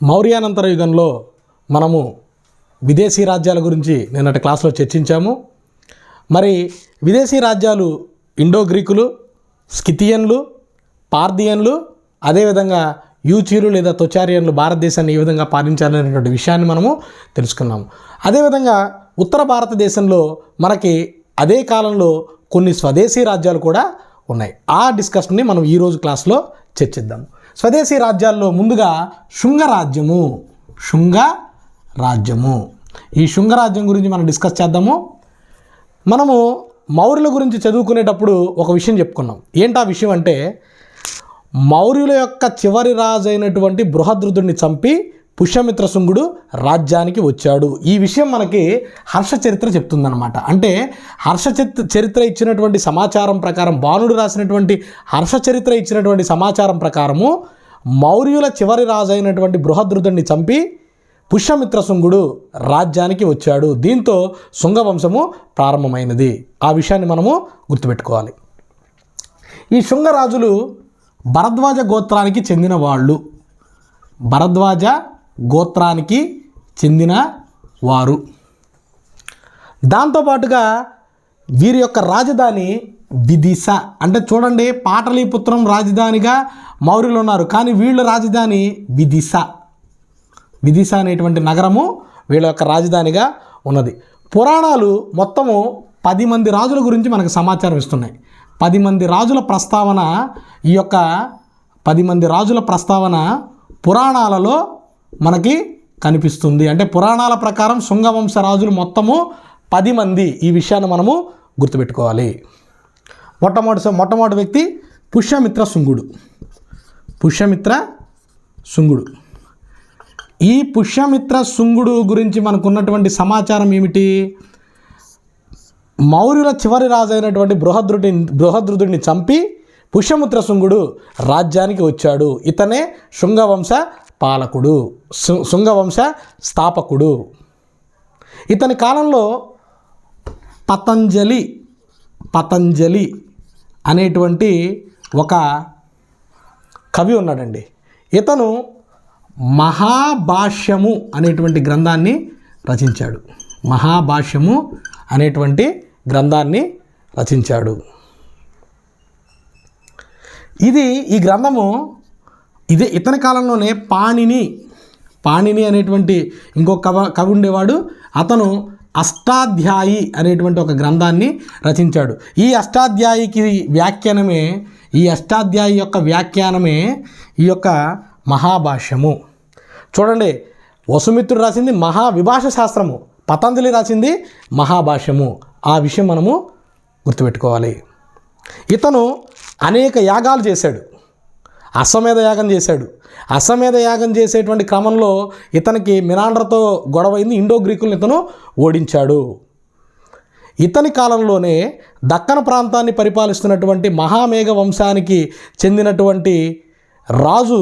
మౌర్యానంతర యుగంలో మనము విదేశీ రాజ్యాల గురించి నిన్నటి క్లాస్లో చర్చించాము. మరి విదేశీ రాజ్యాలు ఇండో గ్రీకులు, స్కిథియన్లు, పార్థియన్లు, అదేవిధంగా యూచీలు లేదా తొచారియన్లు భారతదేశాన్ని ఏ విధంగా పాలించాలనేటువంటి విషయాన్ని మనము తెలుసుకున్నాము. అదేవిధంగా ఉత్తర భారతదేశంలో మనకి అదే కాలంలో కొన్ని స్వదేశీ రాజ్యాలు కూడా ఉన్నాయి. ఆ డిస్కషన్ని మనం ఈరోజు క్లాస్లో చర్చిద్దాం. స్వదేశీ రాజ్యాల్లో ముందుగా శుంగరాజ్యము. ఈ శుంగరాజ్యం గురించి మనం డిస్కస్ చేద్దాము. మనము మౌర్యుల గురించి చదువుకునేటప్పుడు ఒక విషయం చెప్పుకున్నాం. ఏంటా విషయం అంటే, మౌర్యుల యొక్క చివరి రాజు అయినటువంటి బృహద్రుదుడిని చంపి పుష్యమిత్ర శుంగుడు రాజ్యానికి వచ్చాడు. ఈ విషయం మనకి హర్ష చరిత్ర చెప్తుందన్నమాట. అంటే హర్ష చరిత్ర ఇచ్చినటువంటి సమాచారం ప్రకారం, బాణుడు రాసినటువంటి హర్ష చరిత్ర ఇచ్చినటువంటి సమాచారం ప్రకారము మౌర్యుల చివరి రాజు అయినటువంటి బృహద్రుదుడిని చంపి పుష్యమిత్ర శుంగుడు రాజ్యానికి వచ్చాడు. దీంతో శుంగవంశము ప్రారంభమైనది. ఆ విషయాన్ని మనము గుర్తుపెట్టుకోవాలి. ఈ శుంగరాజులు భరద్వాజ గోత్రానికి చెందిన వాళ్ళు. భరద్వాజ గోత్రానికి చెందిన వారు. దాంతోపాటుగా వీరి యొక్క రాజధాని విదిశ. అంటే చూడండి, పాటలీపుత్రం రాజధానిగా మౌర్యులు ఉన్నారు, కానీ వీళ్ళ రాజధాని విదిశ అనేటువంటి నగరము వీళ్ళ యొక్క రాజధానిగా ఉన్నది. పురాణాలు మొత్తము 10 మంది రాజుల గురించి మనకు సమాచారం ఇస్తున్నాయి. 10 మంది రాజుల ప్రస్తావన, ఈ యొక్క 10 మంది రాజుల ప్రస్తావన పురాణాలలో మనకి కనిపిస్తుంది. అంటే పురాణాల ప్రకారం శుంగవంశ రాజులు మొత్తము 10 మంది. ఈ విషయాన్ని మనము గుర్తుపెట్టుకోవాలి. మొట్టమొదటి వ్యక్తి పుష్యమిత్ర శుంగుడు. ఈ పుష్యమిత్ర శుంగుడు గురించి మనకున్నటువంటి సమాచారం ఏమిటి? మౌర్యుల చివరి రాజు అయినటువంటి బృహద్రుదుడిని చంపి పుష్యమిత్ర శుంగుడు రాజ్యానికి వచ్చాడు. ఇతనే శుంగవంశ పాలకుడు, శుంగవంశ స్థాపకుడు. ఇతని కాలంలో పతంజలి అనేటువంటి ఒక కవి ఉన్నాడండి. ఇతను మహాభాష్యము అనేటువంటి గ్రంథాన్ని రచించాడు. ఈ గ్రంథము ఇతని కాలంలోనే పాణిని అనేటువంటి ఇంకో కవి ఉండేవాడు. అతను అష్టాధ్యాయి అనేటువంటి ఒక గ్రంథాన్ని రచించాడు. ఈ అష్టాధ్యాయి యొక్క వ్యాఖ్యానమే ఈ యొక్క మహాభాష్యము. చూడండి, వసుమిత్రుడు రాసింది మహావిభాష శాస్త్రము, పతంజలి రాసింది మహాభాష్యము. ఆ విషయం మనము గుర్తుపెట్టుకోవాలి. ఇతను అనేక యాగాలు చేశాడు. అశ్వమేధ యాగం చేసేటువంటి క్రమంలో ఇతనికి మినాండ్రతో గొడవైంది. ఇండో గ్రీకులను ఇతను ఓడించాడు. ఇతని కాలంలోనే దక్కన ప్రాంతాన్ని పరిపాలిస్తున్నటువంటి మహామేఘ వంశానికి చెందినటువంటి రాజు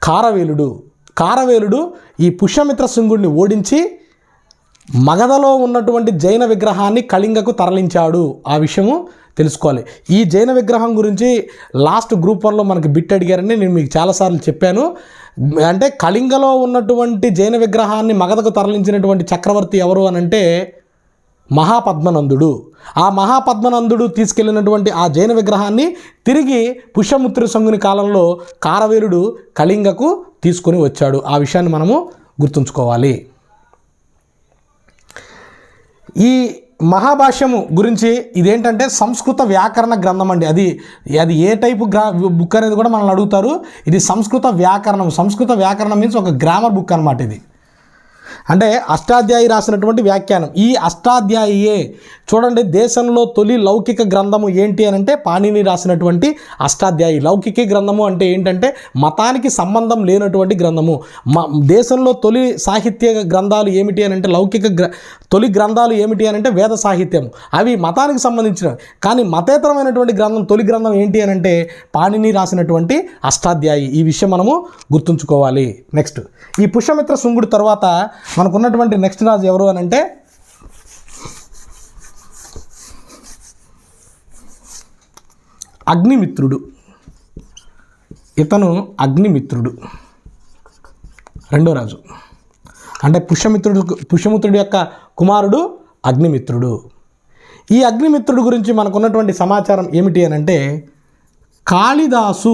కారవేలుడు ఈ పుష్యమిత్ర శుంగుడిని ఓడించి మగధలో ఉన్నటువంటి జైన విగ్రహాన్ని కళింగకు తరలించాడు. ఆ విషయము తెలుసుకోవాలి. ఈ జైన విగ్రహం గురించి లాస్ట్ గ్రూప్ 1లో మనకి బిట్ అడిగారని నేను మీకు చాలాసార్లు చెప్పాను. అంటే కళింగలో ఉన్నటువంటి జైన విగ్రహాన్ని మగధకు తరలించినటువంటి చక్రవర్తి ఎవరు అని అంటే మహాపద్మనందుడు. ఆ మహాపద్మనందుడు తీసుకెళ్ళినటువంటి ఆ జైన విగ్రహాన్ని తిరిగి పుష్యమిత్ర శుంగుని కాలంలో కారవేలుడు కళింగకు తీసుకొని వచ్చాడు. ఆ విషయాన్ని మనము గుర్తుంచుకోవాలి. ఈ మహాభాష్యము గురించి ఇదేంటంటే సంస్కృత వ్యాకరణ గ్రంథం అండి. అది ఏ టైపు బుక్ అనేది కూడా మనల్ని అడుగుతారు. ఇది సంస్కృత వ్యాకరణం మీన్స్ ఒక గ్రామర్ బుక్ అన్నమాట. ఇది అంటే అష్టాధ్యాయి రాసినటువంటి వ్యాఖ్యానం. ఈ అష్టాధ్యాయియే చూడండి, దేశంలో తొలి లౌకిక గ్రంథము ఏంటి అని అంటే పాణిని రాసినటువంటి అష్టాధ్యాయి. లౌకిక గ్రంథము అంటే ఏంటంటే మతానికి సంబంధం లేనటువంటి గ్రంథము. దేశంలో తొలి సాహిత్య గ్రంథాలు ఏమిటి అని అంటే తొలి గ్రంథాలు ఏమిటి అని అంటే వేద సాహిత్యం. అవి మతానికి సంబంధించినవి. కానీ మతేతరమైనటువంటి తొలి గ్రంథం ఏంటి అని అంటే పాణిని రాసినటువంటి అష్టాధ్యాయి. ఈ విషయం మనము గుర్తుంచుకోవాలి. నెక్స్ట్, ఈ పుష్యమిత్ర శుంగుడు తర్వాత మనకున్నటువంటి నెక్స్ట్ రాజు ఎవరు అని అంటే అగ్నిమిత్రుడు. ఇతను అగ్నిమిత్రుడు. రెండో రాజు. అంటే పుష్యమిత్రుడి యొక్క కుమారుడు అగ్నిమిత్రుడు. ఈ అగ్నిమిత్రుడు గురించి మనకున్నటువంటి సమాచారం ఏమిటి అని అంటే, కాళిదాసు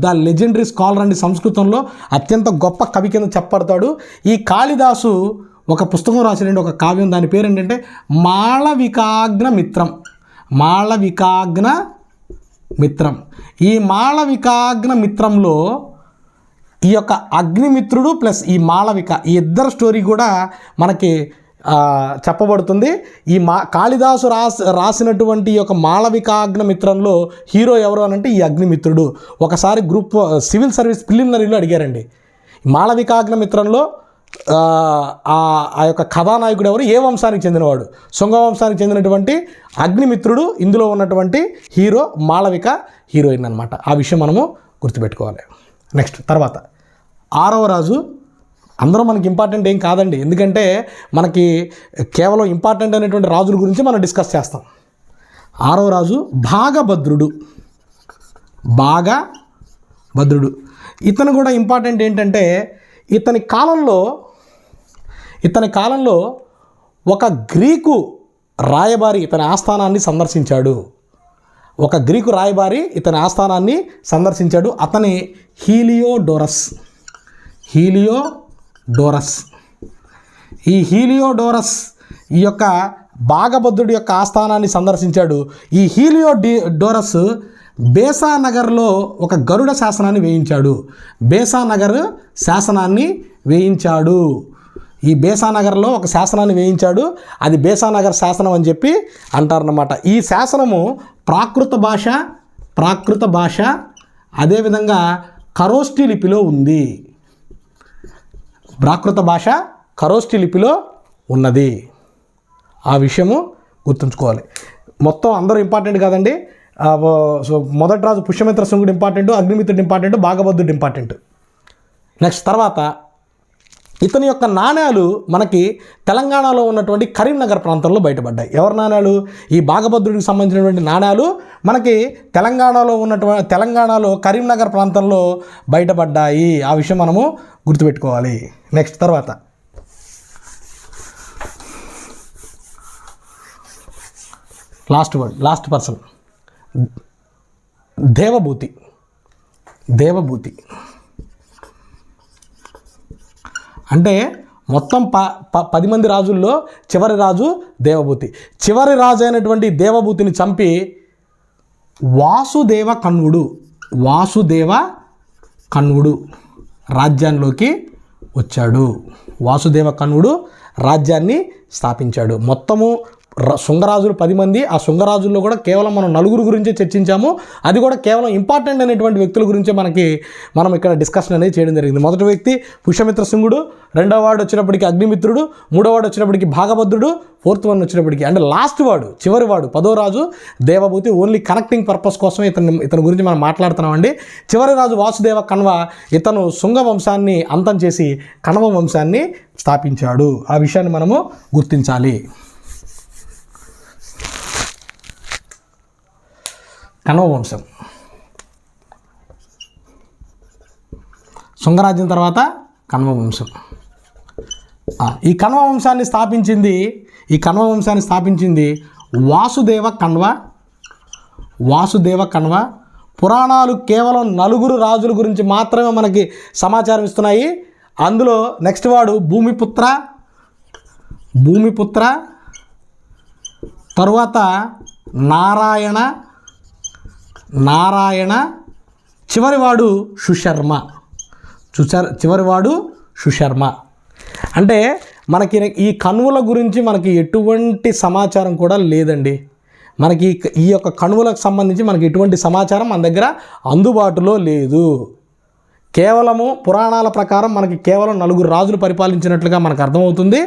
ద లెజెండరీ స్కాలర్ అండి, సంస్కృతంలో అత్యంత గొప్ప కవి కింద చెప్పబడతాడు. ఈ కాళిదాసు ఒక పుస్తకం రాసినండి, ఒక కావ్యం, దాని పేరు ఏంటంటే మాళవికాగ్న మిత్రం. ఈ మాళవికాగ్న మిత్రంలో ఈ యొక్క అగ్నిమిత్రుడు ప్లస్ ఈ మాళవిక, ఈ ఇద్దరు స్టోరీ కూడా మనకి చెప్పబడుతుంది. ఈ కాళిదాసు రాసినటువంటి ఈ యొక్క మాళవికాగ్న మిత్రంలో హీరో ఎవరు అని అంటే ఈ అగ్నిమిత్రుడు. ఒకసారి గ్రూప్ సివిల్ సర్వీస్ ప్రిలిమినరీలో అడిగారండి, మాళవికాగ్న మిత్రంలో ఆ యొక్క కథానాయకుడు ఎవరు, ఏ వంశానికి చెందినవాడు? శుంగ వంశానికి చెందినటువంటి అగ్నిమిత్రుడు, ఇందులో ఉన్నటువంటి హీరో మాళవిక హీరోయిన్ అనమాట. ఆ విషయం మనము గుర్తుపెట్టుకోవాలి. నెక్స్ట్ తర్వాత 6వ రాజు. అందరూ మనకి ఇంపార్టెంట్ ఏం కాదండి, ఎందుకంటే మనకి కేవలం ఇంపార్టెంట్ అనేటువంటి రాజుల గురించి మనం డిస్కస్ చేస్తాం. 6వ రాజు భాగభద్రుడు. ఇతను కూడా ఇంపార్టెంట్ ఏంటంటే, ఇతని కాలంలో ఒక గ్రీకు రాయబారి ఇతని ఆస్థానాన్ని సందర్శించాడు. అతని హీలియోడోరస్. ఈ హీలియోడోరస్ ఈ యొక్క భాగభద్రుడి యొక్క ఆస్థానాన్ని సందర్శించాడు. ఈ హీలియోడోరస్ బేసానగర్లో ఒక గరుడ శాసనాన్ని వేయించాడు. ఈ బేసానగర్లో ఒక శాసనాన్ని వేయించాడు. అది బేసానగర్ శాసనం అని చెప్పి అంటారన్నమాట. ఈ శాసనము ప్రాకృత భాష అదేవిధంగా ఖరోష్టి లిపిలో ఉంది. ఆ విషయము గుర్తుంచుకోవాలి. మొత్తం అందరూ ఇంపార్టెంట్ కాదండి. సో మొదటి రాజు పుష్యమిత్ర శృంగుడు ఇంపార్టెంట్, అగ్నిమిత్రుడు ఇంపార్టెంట్, భాగభద్రుడు ఇంపార్టెంట్. నెక్స్ట్ తర్వాత ఇతని యొక్క నాణ్యాలు మనకి తెలంగాణలో ఉన్నటువంటి కరీంనగర్ ప్రాంతంలో బయటపడ్డాయి. ఎవరి నాణ్యాలు? ఈ భాగభద్రుడికి సంబంధించినటువంటి నాణ్యాలు మనకి తెలంగాణలో కరీంనగర్ ప్రాంతంలో బయటపడ్డాయి. ఆ విషయం మనము గుర్తుపెట్టుకోవాలి. నెక్స్ట్ తర్వాత లాస్ట్ పర్సన్ దేవభూతి. అంటే మొత్తం 10 మంది రాజుల్లో చివరి రాజు దేవభూతి. చివరి రాజు అయినటువంటి దేవభూతిని చంపి వాసుదేవ కణ్వుడు రాజ్యంలోకి వచ్చాడు. వాసుదేవ కణ్వుడు రాజ్యాన్ని స్థాపించాడు. మొత్తము శృంగరాజులు 10 మంది. ఆ శృంగరాజుల్లో కూడా కేవలం మనం 4 గురించే చర్చించాము. అది కూడా కేవలం ఇంపార్టెంట్ అనేటువంటి వ్యక్తుల గురించే మనం ఇక్కడ డిస్కషన్ అనేది చేయడం జరిగింది. మొదటి వ్యక్తి పుష్యమిత్ర శృంగుడు, రెండవ వాడు వచ్చినప్పటికీ అగ్నిమిత్రుడు, మూడవ వాడు వచ్చినప్పటికీ భాగభద్రుడు, ఫోర్త్ వన్ వచ్చినప్పటికీ అంటే లాస్ట్ వాడు, చివరి వాడు 10వ రాజు దేవభూతి. ఓన్లీ కనెక్టింగ్ పర్పస్ కోసం ఇతని గురించి మనం మాట్లాడుతున్నామండి. చివరి రాజు వాసుదేవ కణ్వ. ఇతను శృంగ వంశాన్ని అంతం చేసి కణవ వంశాన్ని స్థాపించాడు. ఆ విషయాన్ని మనము గుర్తించాలి. కణవ వంశం, శృంగరాజ్యం తర్వాత కణవ వంశం. ఈ కణవ వంశాన్ని స్థాపించింది వాసుదేవ కణ్వ. పురాణాలు కేవలం 4 రాజుల గురించి మాత్రమే మనకి సమాచారం ఇస్తున్నాయి. అందులో నెక్స్ట్ వాడు భూమిపుత్ర, తరువాత నారాయణ, చివరివాడు సుశర్మ. అంటే మనకి ఈ కణువుల గురించి మనకి ఎటువంటి సమాచారం కూడా లేదండి. మనకి ఈ యొక్క కణువులకు సంబంధించి మనకి ఎటువంటి సమాచారం మన దగ్గర అందుబాటులో లేదు. కేవలము పురాణాల ప్రకారం మనకి కేవలం 4 రాజులు పరిపాలించినట్లుగా మనకు అర్థమవుతుంది.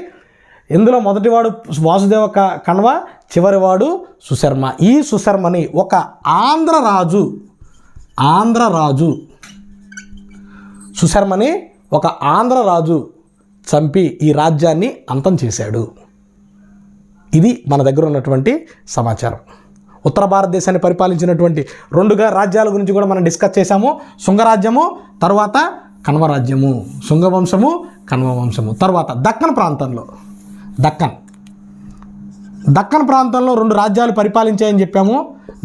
ఇందులో మొదటివాడు వాసుదేవ కణ్వ, చివరివాడు సుశర్మ. ఈ సుశర్మని ఒక ఆంధ్ర రాజు చంపి ఈ రాజ్యాన్ని అంతం చేశాడు. ఇది మన దగ్గర ఉన్నటువంటి సమాచారం. ఉత్తర భారతదేశాన్ని పరిపాలించినటువంటి 2 రాజ్యాల గురించి కూడా మనం డిస్కస్ చేశాము. శృంగరాజ్యము, తర్వాత కణ్వరాజ్యము, శుంగవంశము, కణ్వవంశము. తర్వాత దక్కన్ ప్రాంతంలో దక్కన్ ప్రాంతంలో 2 రాజ్యాలు పరిపాలించాయని చెప్పాము.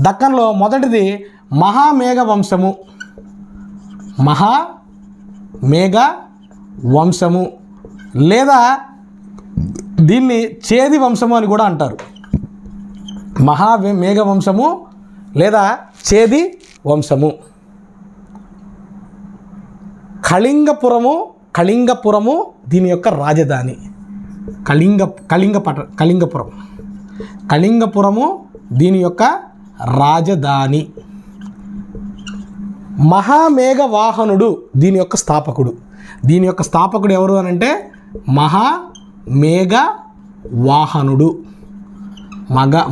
దక్కన్లో మొదటిది మహామేఘ వంశము లేదా దీన్ని చేది వంశము అని కూడా అంటారు. మహామేఘ వంశము లేదా చేది వంశము. కళింగపురము దీని యొక్క రాజధాని. కళింగపురము దీని యొక్క రాజధాని. మహామేఘవాహనుడు దీని యొక్క స్థాపకుడు. ఎవరు అని అంటే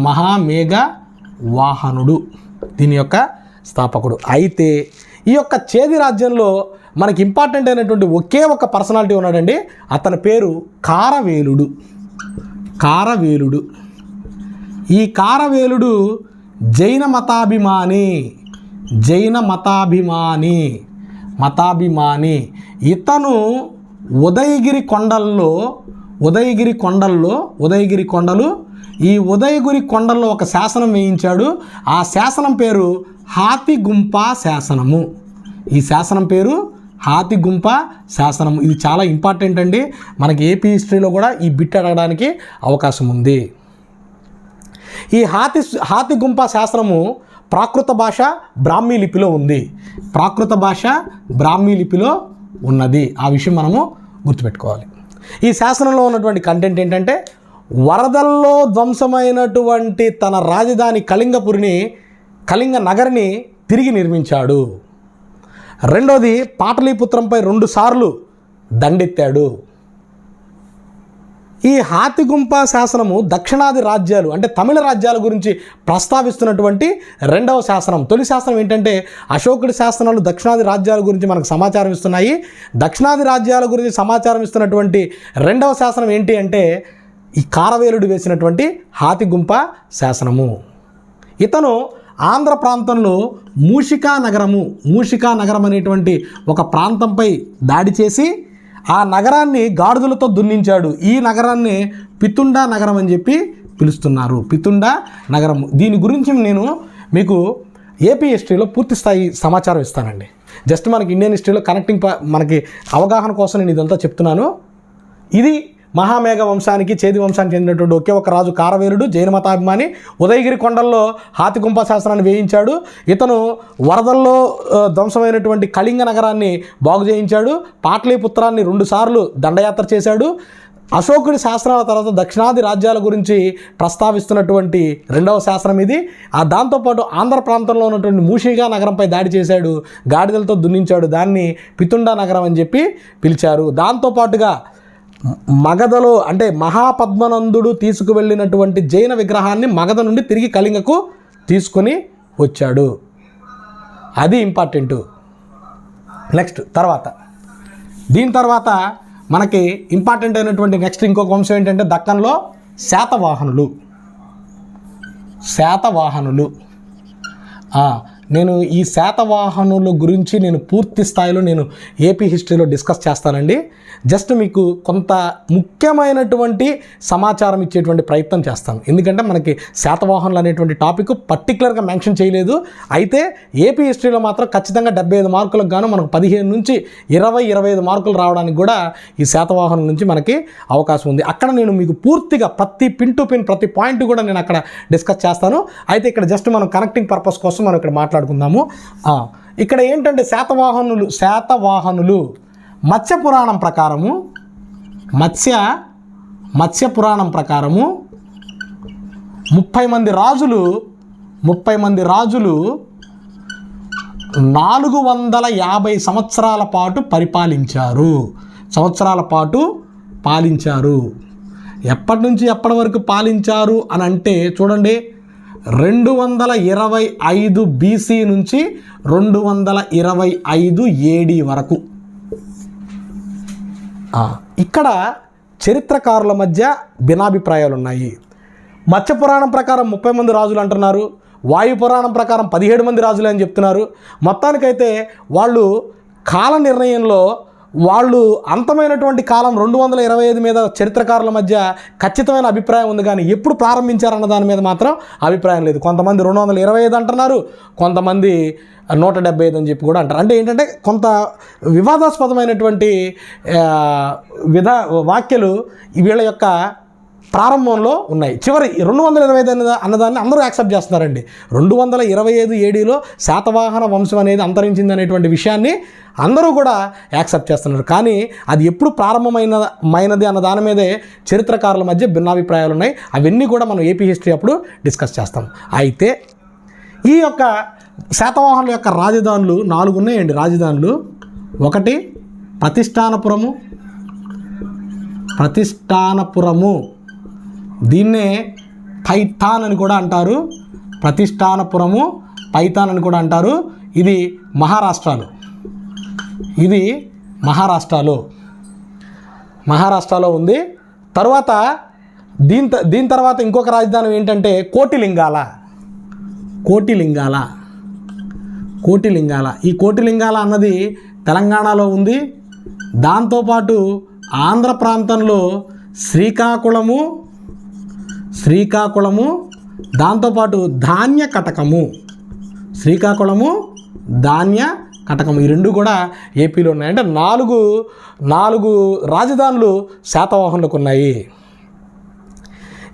మహామేఘవాహనుడు దీని యొక్క స్థాపకుడు. అయితే ఈ యొక్క చేది రాజ్యంలో మనకి ఇంపార్టెంట్ అయినటువంటి ఒకే ఒక పర్సనాలిటీ ఉన్నాడండి. అతని పేరు కారవేలుడు. ఈ కారవేలుడు జైన మతాభిమాని. ఇతను ఉదయగిరి కొండల్లో ఒక శాసనం వేయించాడు. ఆ శాసనం పేరు హాతిగుంపా శాసనము. ఈ శాసనం పేరు హాతిగుంపా శాసనము. ఇది చాలా ఇంపార్టెంట్ అండి. మనకి ఏపీ హిస్టరీలో కూడా ఈ బిట్ అడగడానికి అవకాశం ఉంది. ఈ హాతిగుంపా శాసనము ప్రాకృత భాష బ్రాహ్మీ లిపిలో ఉన్నది. ఆ విషయం మనము గుర్తుపెట్టుకోవాలి. ఈ శాసనంలో ఉన్నటువంటి కంటెంట్ ఏంటంటే, వరదల్లో ధ్వంసమైనటువంటి తన రాజధాని కళింగ నగరిని తిరిగి నిర్మించాడు. రెండోది, పాటలీపుత్రంపై 2 సార్లు దండెత్తాడు. ఈ హాతిగుంపా శాసనము దక్షిణాది రాజ్యాలు అంటే తమిళ రాజ్యాల గురించి ప్రస్తావిస్తున్నటువంటి 2వ శాసనం. తొలి శాసనం ఏంటంటే అశోకుడి శాసనాలు దక్షిణాది రాజ్యాల గురించి మనకు సమాచారం ఇస్తున్నాయి. దక్షిణాది రాజ్యాల గురించి సమాచారం ఇస్తున్నటువంటి 2వ శాసనం ఏంటి అంటే ఈ కారవేలుడు వేసినటువంటి హాతిగుంపా శాసనము. ఇతను ఆంధ్ర ప్రాంతంలో మూషికా నగరం అనేటువంటి ఒక ప్రాంతంపై దాడి చేసి ఆ నగరాన్ని గాడిదలతో దున్నించాడు. ఈ నగరాన్ని పితుండా నగరం అని చెప్పి పిలుస్తున్నారు. పితుండా నగరం. దీని గురించి నేను మీకు ఏపీ హిస్టరీలో పూర్తి స్థాయి సమాచారం ఇస్తానండి. జస్ట్ మనకి ఇండియన్ హిస్టరీలో మనకి అవగాహన కోసం నేను ఇదంతా చెప్తున్నాను. ఇది మహామేఘ వంశానికి చేది వంశానికి చెందినటువంటి ఒకే ఒక రాజు కారవేలుడు, జైన మతాభిమాని. ఉదయగిరి కొండల్లో హాతిగుంపా శాసనాన్ని వేయించాడు. ఇతను వరదల్లో ధ్వంసమైనటువంటి కళింగ నగరాన్ని బాగు చేయించాడు. పాటలీపుత్రాన్ని 2 సార్లు దండయాత్ర చేశాడు. అశోకుడి శాసనాల తర్వాత దక్షిణాది రాజ్యాల గురించి ప్రస్తావిస్తున్నటువంటి 2వ శాసనం ఇది. దాంతోపాటు ఆంధ్ర ప్రాంతంలో ఉన్నటువంటి మూషికా నగరంపై దాడి చేశాడు, గాడిదలతో దున్నించాడు. దాన్ని పితుండా నగరం అని చెప్పి పిలిచారు. దాంతోపాటుగా మగధలో అంటే మహాపద్మనందుడు తీసుకువెళ్ళినటువంటి జైన విగ్రహాన్ని మగధ నుండి తిరిగి కళింగకు తీసుకొని వచ్చాడు. అది ఇంపార్టెంట్. నెక్స్ట్ దీని తర్వాత మనకి ఇంపార్టెంట్ అయినటువంటి నెక్స్ట్ ఇంకొక వంశం ఏంటంటే దక్కన్లో శాతవాహనులు. నేను ఈ శాతవాహనుల గురించి పూర్తి స్థాయిలో ఏపీ హిస్టరీలో డిస్కస్ చేస్తానండి. జస్ట్ మీకు కొంత ముఖ్యమైనటువంటి సమాచారం ఇచ్చేటువంటి ప్రయత్నం చేస్తాను. ఎందుకంటే మనకి శాతవాహనులు అనేటువంటి టాపిక్ పర్టికులర్గా మెన్షన్ చేయలేదు. అయితే ఏపీ హిస్టరీలో మాత్రం ఖచ్చితంగా 75 మార్కులకు గాను మనకు 15 నుంచి 20-25 మార్కులు రావడానికి కూడా ఈ శాతవాహనుల నుంచి మనకి అవకాశం ఉంది. అక్కడ నేను మీకు పూర్తిగా ప్రతి పిన్ టు పిన్ ప్రతి పాయింట్ కూడా నేను అక్కడ డిస్కస్ చేస్తాను. అయితే ఇక్కడ జస్ట్ మనం కనెక్టింగ్ పర్పస్ కోసం మనం ఇక్కడ మాట్లాడుకుందాము. ఇక్కడ ఏంటంటే శాతవాహనులు మత్స్య పురాణం ప్రకారము 30 మంది రాజులు 450 సంవత్సరాల పాటు పాలించారు. ఎప్పటి నుంచి ఎప్పటి వరకు పాలించారు అని అంటే చూడండి, 225 BC నుంచి 225 AD వరకు. ఇక్కడ చరిత్రకారుల మధ్య భిన్నాభిప్రాయాలు ఉన్నాయి. మత్స్య పురాణం ప్రకారం 30 మంది రాజులు అంటున్నారు, వాయు పురాణం ప్రకారం 17 మంది రాజులు అని చెప్తున్నారు. మొత్తానికైతే వాళ్ళు కాల నిర్ణయంలో వాళ్ళు అంతమైనటువంటి కాలం 225 మీద చరిత్రకారుల మధ్య ఖచ్చితమైన అభిప్రాయం ఉంది, కానీ ఎప్పుడు ప్రారంభించారన్న దాని మీద మాత్రం అభిప్రాయం లేదు. కొంతమంది 225 అంటున్నారు, కొంతమంది 175 అని చెప్పి కూడా అంటారు. అంటే ఏంటంటే కొంత వివాదాస్పదమైనటువంటి వాక్యాలు వీళ్ళ యొక్క ప్రారంభంలో ఉన్నాయి. చివరి 225 అన్నదాన్ని అందరూ యాక్సెప్ట్ చేస్తున్నారండి. 225 ఏడీలో శాతవాహన వంశం అనేది అంతరించింది అనేటువంటి విషయాన్ని అందరూ కూడా యాక్సెప్ట్ చేస్తున్నారు. కానీ అది ఎప్పుడు ప్రారంభమైనది అన్న దాని మీదే చరిత్రకారుల మధ్య భిన్నాభిప్రాయాలు ఉన్నాయి. అవన్నీ కూడా మనం ఏపీ హిస్టరీ అప్పుడు డిస్కస్ చేస్తాం. అయితే ఈ యొక్క శాతవాహనుల యొక్క రాజధానులు 4 ఉన్నాయండి. రాజధానులు ఒకటి ప్రతిష్టానపురము, దీన్నే పైథాన్ అని కూడా అంటారు. ప్రతిష్టానపురము, పైథాన్ అని కూడా అంటారు. ఇది మహారాష్ట్రలో ఉంది. తర్వాత దీని తర్వాత ఇంకొక రాజధాని ఏంటంటే కోటిలింగాల. ఈ కోటిలింగాల అన్నది తెలంగాణలో ఉంది. దాంతోపాటు ఆంధ్ర ప్రాంతంలో శ్రీకాకుళము, దాంతోపాటు ధాన్య కటకము, ఈ రెండు కూడా ఏపీలో ఉన్నాయి. అంటే నాలుగు రాజధానులు శాతవాహనులకు ఉన్నాయి.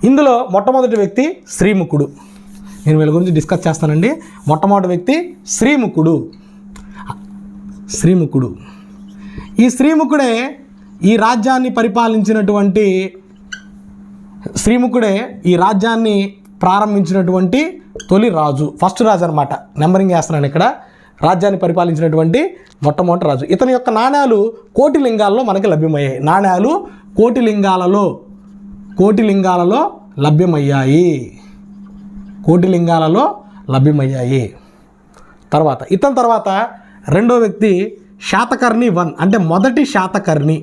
ఇందులో మొట్టమొదటి వ్యక్తి శ్రీముఖుడు. నేను వీళ్ళ గురించి డిస్కస్ చేస్తానండి. మొట్టమొదటి వ్యక్తి శ్రీముఖుడు. ఈ శ్రీముఖుడే ఈ రాజ్యాన్ని ప్రారంభించినటువంటి తొలి రాజు, ఫస్ట్ రాజు అనమాట. నెంబరింగ్ వేస్తున్నాను ఇక్కడ. రాజ్యాన్ని పరిపాలించినటువంటి మొట్టమొదటి రాజు. ఇతని యొక్క నాణ్యాలు కోటిలింగాలలో మనకి లభ్యమయ్యాయి. నాణ్యాలు కోటిలింగాలలో లభ్యమయ్యాయి. ఇతని తర్వాత రెండో వ్యక్తి శాతకర్ణి 1, అంటే మొదటి శాతకర్ణి.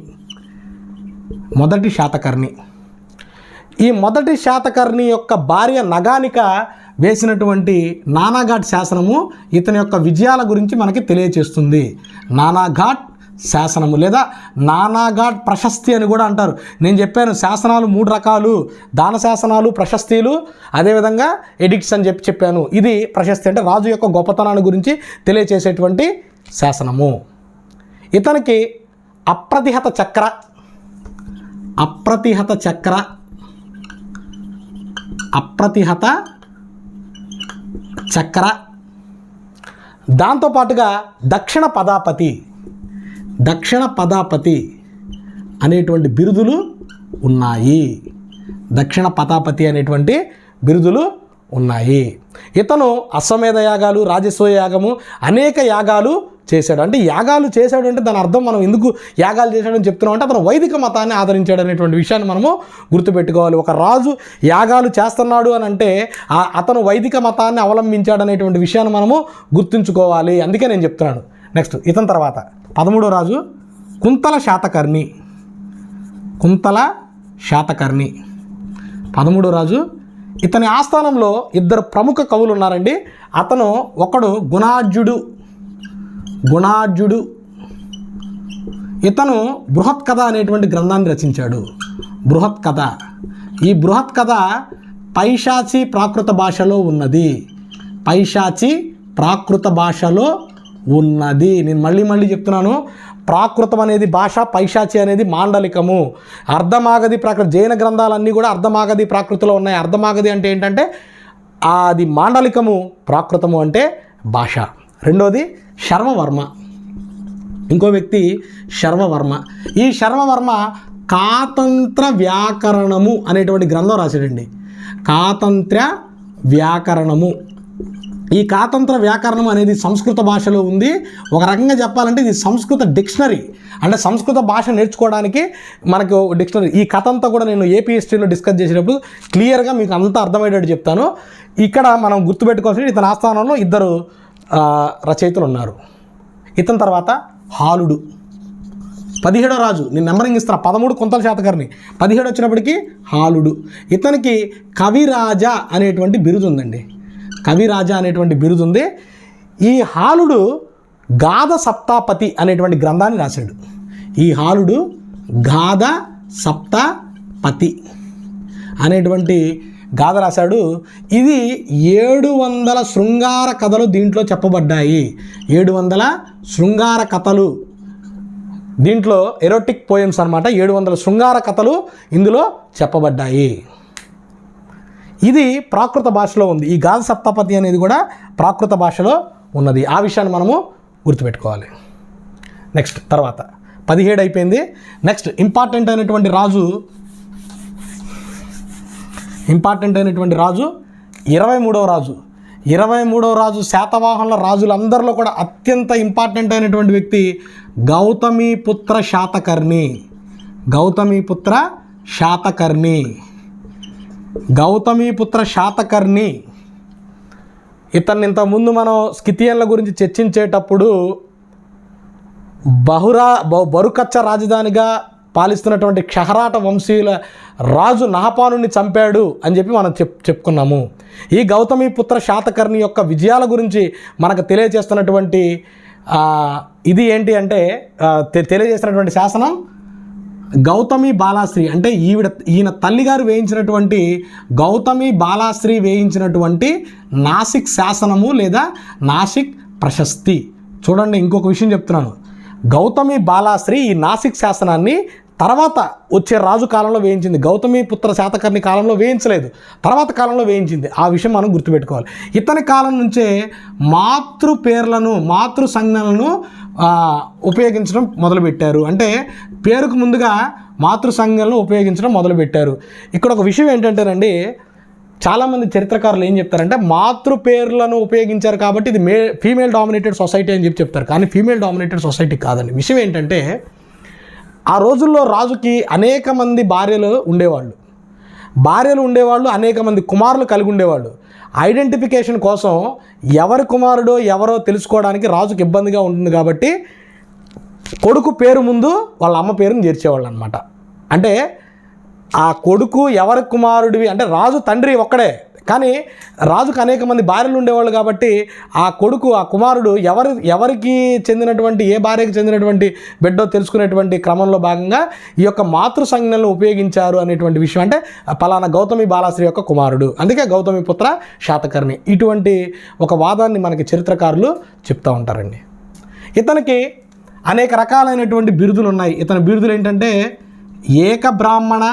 ఈ మొదటి శాతకర్ణి యొక్క భార్య నగానిక వేసినటువంటి నానాఘాట్ శాసనము ఇతని యొక్క విజయాల గురించి మనకి తెలియచేస్తుంది. నానాఘాట్ శాసనము లేదా నానాఘాట్ ప్రశస్తి అని కూడా అంటారు. నేను చెప్పాను శాసనాలు 3 రకాలు: దాన శాసనాలు, ప్రశస్తీలు, అదేవిధంగా ఎడిక్ట్స్ అని చెప్పాను. ఇది ప్రశస్తి అంటే రాజు యొక్క గొప్పతనాన్ని గురించి తెలియచేసేటువంటి శాసనము. ఇతనికి అప్రతిహత చక్ర, దాంతోపాటుగా దక్షిణ పదాపతి అనేటువంటి బిరుదులు ఉన్నాయి. ఇతను అశ్వమేధ యాగాలు, రాజసూయ యాగము, అనేక యాగాలు చేశాడు. అంటే యాగాలు చేశాడు అంటే దాని అర్థం మనం ఎందుకు యాగాలు చేశాడని చెప్తున్నాం అంటే అతను వైదిక మతాన్ని ఆదరించాడు అనేటువంటి విషయాన్ని మనము గుర్తుపెట్టుకోవాలి. ఒక రాజు యాగాలు చేస్తున్నాడు అని అంటే అతను వైదిక మతాన్ని అవలంబించాడు అనేటువంటి విషయాన్ని మనము గుర్తుంచుకోవాలి. అందుకే నేను చెప్తున్నాను. నెక్స్ట్ ఇతని తర్వాత 13వ రాజు కుంతల శాతకర్ణి. 13వ రాజు. ఇతని ఆస్థానంలో 2 ప్రముఖ కవులు ఉన్నారండి. అతను ఒకడు గుణాఢ్యుడు. ఇతను బృహత్ కథ అనేటువంటి గ్రంథాన్ని రచించాడు. ఈ బృహత్ కథ పైశాచి ప్రాకృత భాషలో ఉన్నది. నేను మళ్ళీ చెప్తున్నాను. ప్రాకృతం అనేది భాష, పైశాచి అనేది మాండలికము. అర్ధమాగధి ప్రాకృత జైన గ్రంథాలన్నీ కూడా అర్ధమాగధి ప్రాకృతిలో ఉన్నాయి. అర్ధమాగధి అంటే ఏంటంటే అది మాండలికము, ప్రాకృతము అంటే భాష. రెండోది శర్వవర్మ. ఇంకో వ్యక్తి శర్వవర్మ. ఈ శర్వవర్మ కాతంత్ర వ్యాకరణము అనేటువంటి గ్రంథం రాశాడండి. కాతంత్ర వ్యాకరణము. ఈ కాతంత్ర వ్యాకరణం అనేది సంస్కృత భాషలో ఉంది. ఒక రకంగా చెప్పాలంటే ఇది సంస్కృత డిక్షనరీ. అంటే సంస్కృత భాష నేర్చుకోవడానికి మనకు డిక్షనరీ. ఈ కథ అంతా కూడా నేను ఏపీ హిస్టరీలో డిస్కస్ చేసేటప్పుడు క్లియర్గా మీకు అంతా అర్థమయ్యేటట్టు చెప్తాను. ఇక్కడ మనం గుర్తుపెట్టుకోవాల్సింది ఇతని ఆస్థానంలో 2 రచయితలు ఉన్నారు. ఇతని తర్వాత హాలుడు. 17వ రాజు. నేను నెంబరింగ్ ఇస్తున్నా. 13 కుంతల శాతకర్ణి, 17 వచ్చినప్పటికీ హాలుడు. ఇతనికి కవిరాజా అనేటువంటి బిరుదు ఉందండి. ఈ హాలుడు గాథ సప్తాపతి అనేటువంటి గ్రంథాన్ని రాశాడు. ఈ హాలుడు గాథ సప్తాపతి అనేటువంటి గాథ రాశాడు. ఇది 700 శృంగార కథలు దీంట్లో చెప్పబడ్డాయి. 700 శృంగార కథలు దీంట్లో ఎరోటిక్ పోయమ్స్ అనమాట. 700 శృంగార కథలు ఇందులో చెప్పబడ్డాయి. ఇది ప్రాకృత భాషలో ఉంది. ఈ గాథ సప్తాపతి అనేది కూడా ప్రాకృత భాషలో ఉన్నది. ఆ విషయాన్ని మనము గుర్తుపెట్టుకోవాలి. నెక్స్ట్ తర్వాత 17 అయిపోయింది. నెక్స్ట్ ఇంపార్టెంట్ అయినటువంటి రాజు 23వ రాజు. 23వ రాజు శాతవాహనుల రాజులందరిలో కూడా అత్యంత ఇంపార్టెంట్ అయినటువంటి వ్యక్తి గౌతమీపుత్ర శాతకర్ణి. గౌతమీపుత్ర శాతకర్ణి ఇతన్ని ఇంతకుముందు మనం స్కితియన్ల గురించి చర్చించేటప్పుడు బరుకచ్చ రాజధానిగా పాలిస్తున్నటువంటి క్షహరాట వంశీయుల రాజు నహపానుని చంపాడు అని చెప్పి మనం చెప్పుకున్నాము. ఈ గౌతమీపుత్ర శాతకర్ణి యొక్క విజయాల గురించి మనకు తెలియజేస్తున్నటువంటి ఇది ఏంటి అంటే తెలియజేస్తున్నటువంటి శాసనం గౌతమి బాలాశ్రీ, అంటే ఈయన తల్లిగారు వేయించినటువంటి గౌతమి బాలాశ్రీ వేయించినటువంటి నాసిక్ శాసనము లేదా నాసిక్ ప్రశస్తి. చూడండి, ఇంకొక విషయం చెప్తున్నాను. గౌతమి బాలాశ్రీ ఈ నాసిక్ శాసనాన్ని తర్వాత వచ్చే రాజు కాలంలో వేయించింది. గౌతమీపుత్ర శాతకర్ణి కాలంలో వేయించలేదు, తర్వాత కాలంలో వేయించింది. ఆ విషయం మనం గుర్తుపెట్టుకోవాలి. ఇతని కాలం నుంచే మాతృ సంజ్ఞలను ఉపయోగించడం మొదలుపెట్టారు. అంటే పేరుకు ముందుగా మాతృ సంజ్ఞలను ఉపయోగించడం మొదలుపెట్టారు. ఇక్కడ ఒక విషయం ఏంటంటేనండి, చాలామంది చరిత్రకారులు ఏం చెప్తారంటే మాతృ పేర్లను ఉపయోగించారు కాబట్టి ఇది ఫీమేల్ డామినేటెడ్ సొసైటీ అని చెప్తారు. కానీ ఫీమేల్ డామినేటెడ్ సొసైటీ కాదండి. విషయం ఏంటంటే ఆ రోజుల్లో రాజుకి అనేక మంది భార్యలు ఉండేవాళ్ళు, అనేక మంది కుమారులు కలిగి ఉండేవాళ్ళు. ఐడెంటిఫికేషన్ కోసం ఎవరి కుమారుడో ఎవరో తెలుసుకోవడానికి రాజుకి ఇబ్బందిగా ఉంటుంది కాబట్టి కొడుకు పేరు ముందు వాళ్ళ అమ్మ పేరుని చేర్చేవాళ్ళు అనమాట. అంటే ఆ కొడుకు ఎవరి కుమారుడివి అంటే రాజు తండ్రి ఒక్కడే, కానీ రాజుకు అనేక మంది భార్యలు ఉండేవాళ్ళు కాబట్టి ఆ కొడుకు ఆ కుమారుడు ఎవరికి చెందినటువంటి ఏ భార్యకి చెందినటువంటి బిడ్డో తెలుసుకునేటువంటి క్రమంలో భాగంగా ఈ యొక్క మాతృ సంజ్ఞలను ఉపయోగించారు అనేటువంటి విషయం. అంటే పలానా గౌతమి బాలాశ్రీ యొక్క కుమారుడు, అందుకే గౌతమిపుత్ర శాతకర్ణి. ఇటువంటి ఒక వాదాన్ని మనకి చరిత్రకారులు చెప్తూ ఉంటారండి. ఇతనికి అనేక రకాలైనటువంటి బిరుదులు ఉన్నాయి. ఇతని బిరుదులు ఏంటంటే ఏక బ్రాహ్మణ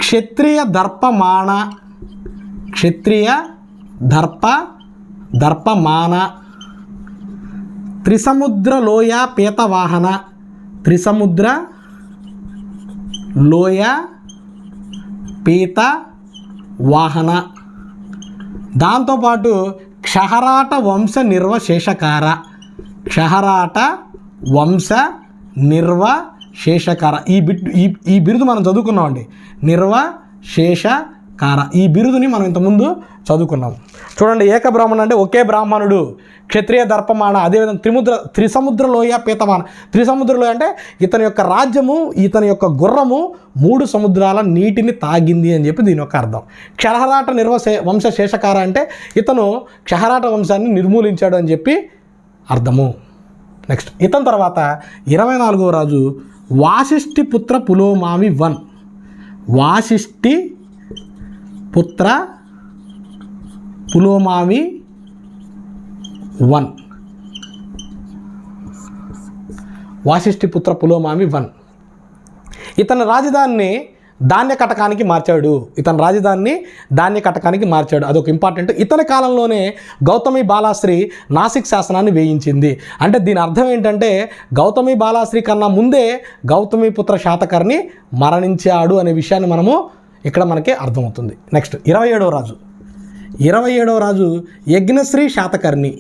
క్షత్రియ దర్పమాన త్రిసముద్ర లోయ పీతవాహన దాంతోపాటు క్షహరాట వంశ నిర్వశేషకార ఈ బిరుదు మనం చదువుకున్నామండి. నిర్వశేషకార ఈ బిరుదుని మనం ఇంతకుముందు చదువుకున్నాం. చూడండి, ఏక బ్రాహ్మణ అంటే ఒకే బ్రాహ్మణుడు, క్షత్రియ దర్పమాన, అదేవిధంగా త్రిసముద్ర లోయ పీతమాన. త్రిసముద్ర లోయ అంటే ఇతని యొక్క రాజ్యము, ఇతని యొక్క గుర్రము 3 సముద్రాల నీటిని తాగింది అని చెప్పి దీని యొక్క అర్థం. క్షహరాట వంశ శేషకార అంటే ఇతను క్షహరాట వంశాన్ని నిర్మూలించాడు అని చెప్పి అర్థము. నెక్స్ట్ ఇతని తర్వాత 24వ రాజు వాసిష్ఠిపుత్ర పులోమావి 1. వాసిష్ఠిపుత్ర పులోమావి 1. ఇతని రాజధానిని ధాన్య కటకానికి మార్చాడు. అదొక ఇంపార్టెంట్. ఇతని కాలంలోనే గౌతమి బాలాశ్రీ నాసిక్ శాసనాన్ని వేయించింది. అంటే దీని అర్థం ఏంటంటే గౌతమి బాలాశ్రీ కన్నా ముందే గౌతమిపుత్ర శాతకర్ణి మరణించాడు అనే విషయాన్ని ఇక్కడ మనకి అర్థమవుతుంది. నెక్స్ట్ 27వ రాజు యజ్ఞశ్రీ శాతకర్ణి.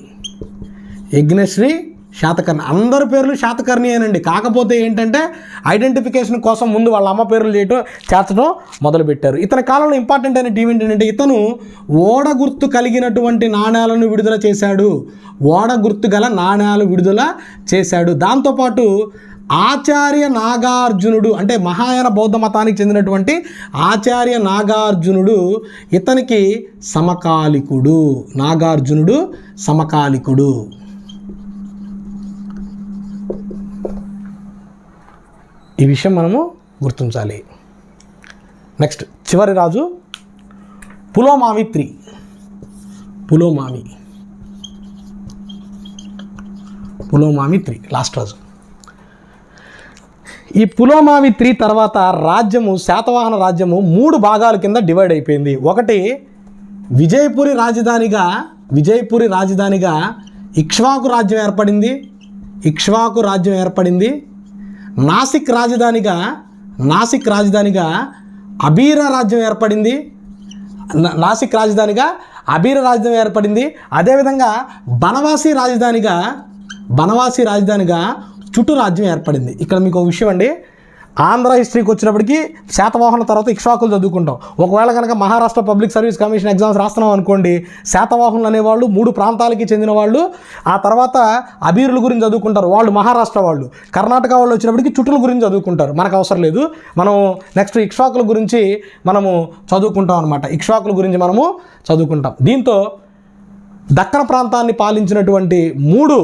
అందరి పేర్లు శాతకర్ణి అనండి. కాకపోతే ఏంటంటే ఐడెంటిఫికేషన్ కోసం ముందు వాళ్ళ అమ్మ పేర్లు చేర్చడం మొదలుపెట్టారు. ఇతని కాలంలో ఇంపార్టెంట్ అయిన ఈవెంట్ ఏంటంటే ఇతను ఓడగుర్తు కలిగినటువంటి నాణ్యాలను విడుదల చేశాడు. దాంతోపాటు ఆచార్య నాగార్జునుడు అంటే మహాయాన బౌద్ధ మతానికి చెందినటువంటి ఆచార్య నాగార్జునుడు ఇతనికి సమకాలికుడు. నాగార్జునుడు సమకాలికుడు. ఈ విషయం మనము గుర్తించాలి. నెక్స్ట్ చివరి రాజు Pulomavi III. Pulomavi III last రాజు. ఈ పులోమావి III తర్వాత రాజ్యము, శాతవాహన రాజ్యము 3 భాగాల కింద డివైడ్ అయిపోయింది. ఒకటి విజయపురి రాజధానిగా ఇక్ష్వాకు రాజ్యం ఏర్పడింది. నాసిక్ రాజధానిగా అబీర రాజ్యం ఏర్పడింది. అదేవిధంగా బనవాసి రాజధానిగా చుట్టూ రాజ్యం ఏర్పడింది. ఇక్కడ మీకు ఒక విషయం అండి, ఆంధ్ర హిస్టరీకి వచ్చినప్పటికీ శాతవాహనుల తర్వాత ఇక్ష్వాకులు చదువుకుంటాం. ఒకవేళ కనుక Maharashtra public service commission exams రాస్తున్నాం అనుకోండి, శాతవాహనులు అనేవాళ్ళు 3 ప్రాంతాలకి చెందిన వాళ్ళు. ఆ తర్వాత అబీరుల గురించి చదువుకుంటారు, వాళ్ళు మహారాష్ట్ర వాళ్ళు. కర్ణాటక వాళ్ళు వచ్చినప్పటికీ చుట్టుల గురించి చదువుకుంటారు, మనకు అవసరం లేదు. మనం నెక్స్ట్ ఇక్ష్వాకుల గురించి మనము చదువుకుంటాం అనమాట. ఇక్ష్వాకుల గురించి మనము చదువుకుంటాం. దీంతో దక్కన ప్రాంతాన్ని పాలించినటువంటి 3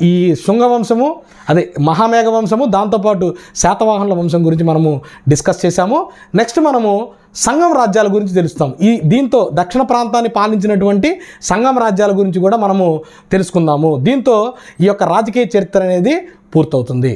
ఈ శుంగ వంశము, అదే మహామేఘ వంశము, దాంతోపాటు శాతవాహనుల వంశం గురించి మనము డిస్కస్ చేశాము. నెక్స్ట్ మనము సంగం రాజ్యాల గురించి తెలుస్తాం. దీంతో దక్షిణ ప్రాంతాన్ని పాలించినటువంటి సంగం రాజ్యాల గురించి కూడా మనము తెలుసుకుందాము. దీంతో ఈ యొక్క రాజకీయ చరిత్ర అనేది పూర్తవుతుంది.